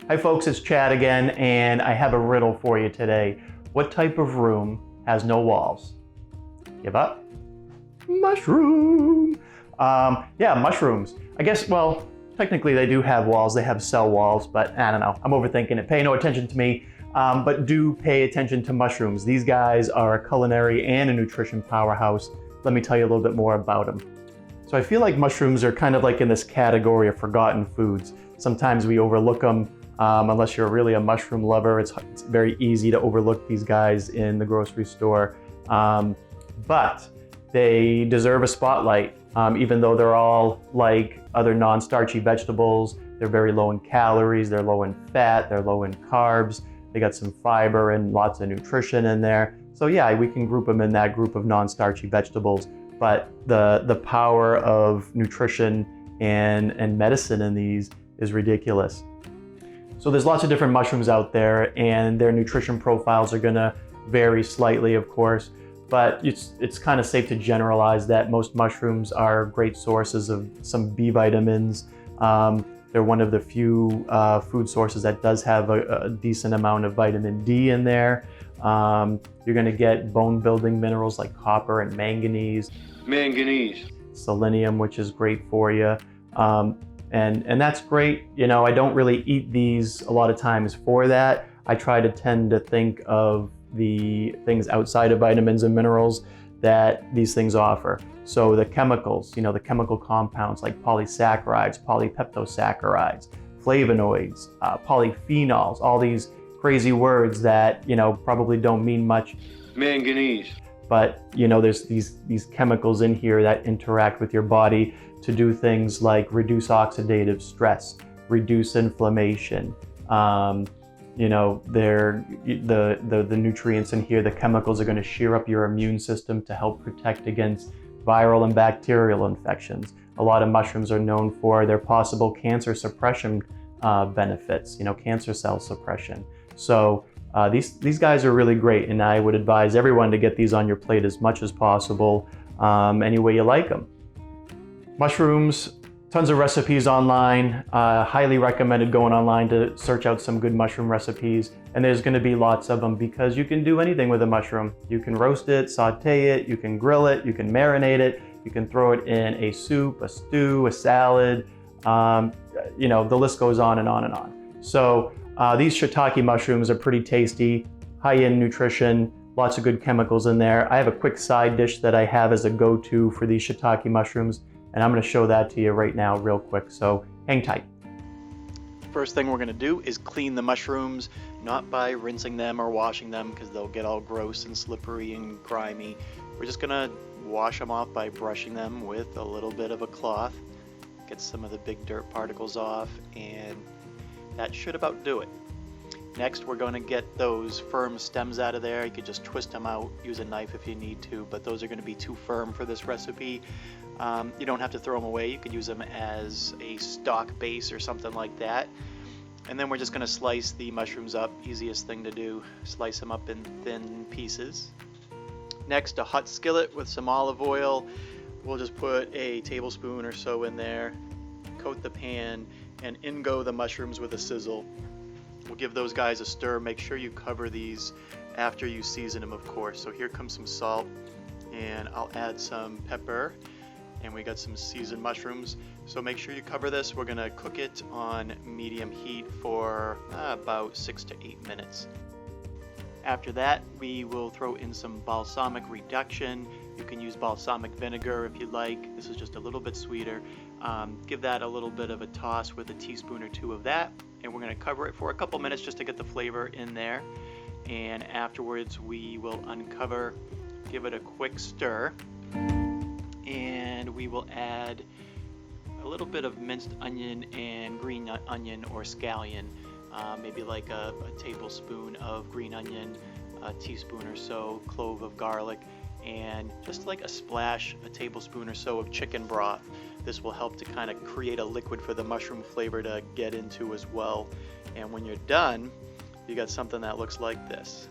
Hi folks, it's Chad again, and I have a riddle for you today. What type of room has no walls? Give up? Mushroom! Yeah, mushrooms. I guess, well, technically they do have walls. They have cell walls, but I don't know. I'm overthinking it. Pay no attention to me, but do pay attention to mushrooms. These guys are a culinary and a nutrition powerhouse. Let me tell you a little bit more about them. So I feel like mushrooms are kind of like in this category of forgotten foods. Sometimes we overlook them. Unless you're really a mushroom lover, it's very easy to overlook these guys in the grocery store. But they deserve a spotlight, even though they're all like other non-starchy vegetables. They're very low in calories, they're low in fat, they're low in carbs. They got some fiber and lots of nutrition in there. So yeah, we can group them in that group of non-starchy vegetables. But the power of nutrition and medicine in these is ridiculous. So there's lots of different mushrooms out there, and their nutrition profiles are gonna vary slightly, of course, but it's kind of safe to generalize that most mushrooms are great sources of some B vitamins. They're one of the few food sources that does have a decent amount of vitamin D in there. You're gonna get bone building minerals like copper and manganese. Selenium, which is great for you. And that's great. You know, I don't really eat these a lot of times for that. I try to tend to think of the things outside of vitamins and minerals that these things offer. So the chemicals, you know, the chemical compounds like polysaccharides, polypeptosaccharides, flavonoids, polyphenols, all these crazy words that, you know, probably don't mean much. Manganese. But, you know, there's these chemicals in here that interact with your body to do things like reduce oxidative stress, reduce inflammation. You know, the nutrients in here, the chemicals are going to shear up your immune system to help protect against viral and bacterial infections. A lot of mushrooms are known for their possible cancer suppression benefits, you know, cancer cell suppression. So these guys are really great, and I would advise everyone to get these on your plate as much as possible, any way you like them. Mushrooms, tons of recipes online. Highly recommended going online to search out some good mushroom recipes. And there's gonna be lots of them because you can do anything with a mushroom. You can roast it, saute it, you can grill it, you can marinate it, you can throw it in a soup, a stew, a salad. You know, the list goes on and on and on. So these shiitake mushrooms are pretty tasty, high in nutrition, lots of good chemicals in there. I have a quick side dish that I have as a go-to for these shiitake mushrooms, and I'm gonna show that to you right now real quick, so hang tight. First thing we're gonna do is clean the mushrooms, not by rinsing them or washing them because they'll get all gross and slippery and grimy. We're just gonna wash them off by brushing them with a little bit of a cloth, get some of the big dirt particles off, and that should about do it. Next, we're going to get those firm stems out of there. You could just twist them out, use a knife if you need to, but those are going to be too firm for this recipe. You don't have to throw them away. You could use them as a stock base or something like that. And then we're just going to slice the mushrooms up. Easiest thing to do, slice them up in thin pieces. Next, a hot skillet with some olive oil. We'll just put a tablespoon or so in there, coat the pan, and in go the mushrooms with a sizzle. We'll give those guys a stir. Make sure you cover these after you season them, of course. So here comes some salt, and I'll add some pepper, and we got some seasoned mushrooms. So make sure you cover this. We're gonna cook it on medium heat for about 6 to 8 minutes. After that, we will throw in some balsamic reduction. You can use balsamic vinegar if you like. This is just a little bit sweeter. Give that a little bit of a toss with a teaspoon or two of that, and we're going to cover it for a couple minutes just to get the flavor in there. And afterwards, we will uncover, give it a quick stir, and we will add a little bit of minced onion and green onion or scallion. Maybe like a tablespoon of green onion, a teaspoon or so clove of garlic, and just like a tablespoon or so of chicken broth. This will help to kind of create a liquid for the mushroom flavor to get into as well. And when you're done, you got something that looks like this.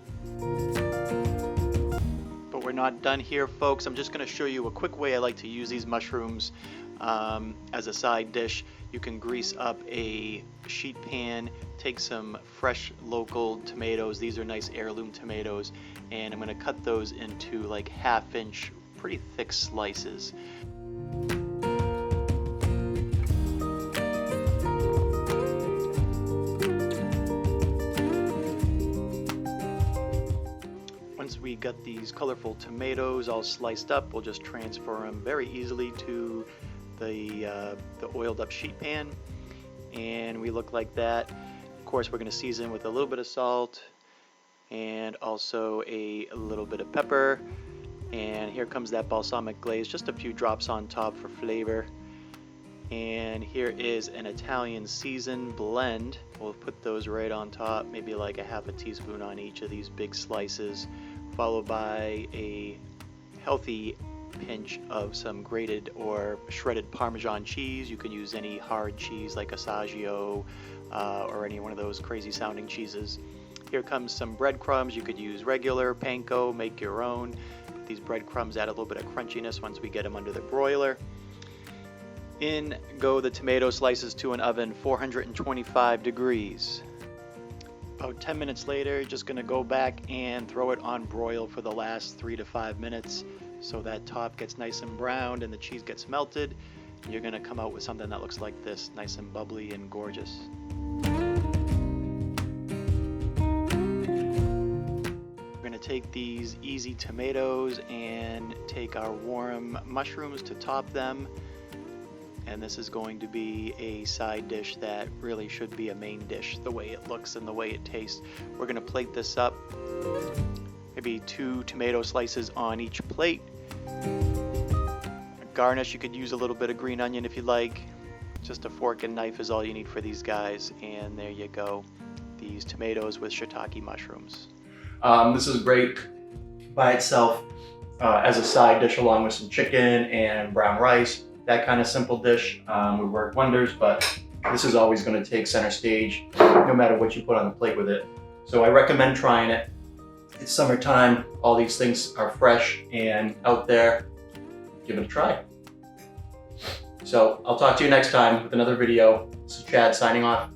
But we're not done here, folks. I'm just going to show you a quick way I like to use these mushrooms as a side dish you can grease up a sheet pan, take some fresh local tomatoes. These are nice heirloom tomatoes, and I'm going to cut those into like 1/2 inch, pretty thick slices. Once we got these colorful tomatoes all sliced up, we'll just transfer them very easily to the oiled up sheet pan, and we look like that. Of course, we're going to season with a little bit of salt and also a little bit of pepper. And here comes that balsamic glaze, just a few drops on top for flavor. And here is an Italian seasoned blend. We'll put those right on top, maybe like a 1/2 teaspoon on each of these big slices, followed by a healthy pinch of some grated or shredded Parmesan cheese. You can use any hard cheese like Assaggio or any one of those crazy sounding cheeses. Here comes some breadcrumbs. You could use regular panko, make your own. These breadcrumbs add a little bit of crunchiness once we get them under the broiler. In go the tomato slices to an oven, 425 degrees. About 10 minutes later, you're just going to go back and throw it on broil for the last 3 to 5 minutes so that top gets nice and browned and the cheese gets melted. You're going to come out with something that looks like this, nice and bubbly and gorgeous. We're going to take these easy tomatoes and take our warm mushrooms to top them. And this is going to be a side dish that really should be a main dish, the way it looks and the way it tastes. We're going to plate this up, maybe 2 tomato slices on each plate. A garnish, you could use a little bit of green onion if you like. Just a fork and knife is all you need for these guys. And there you go, these tomatoes with shiitake mushrooms. This is great by itself as a side dish along with some chicken and brown rice. That kind of simple dish would work wonders, but this is always going to take center stage no matter what you put on the plate with it. So I recommend trying it. It's summertime, all these things are fresh and out there. Give it a try. So I'll talk to you next time with another video. This is Chad signing off.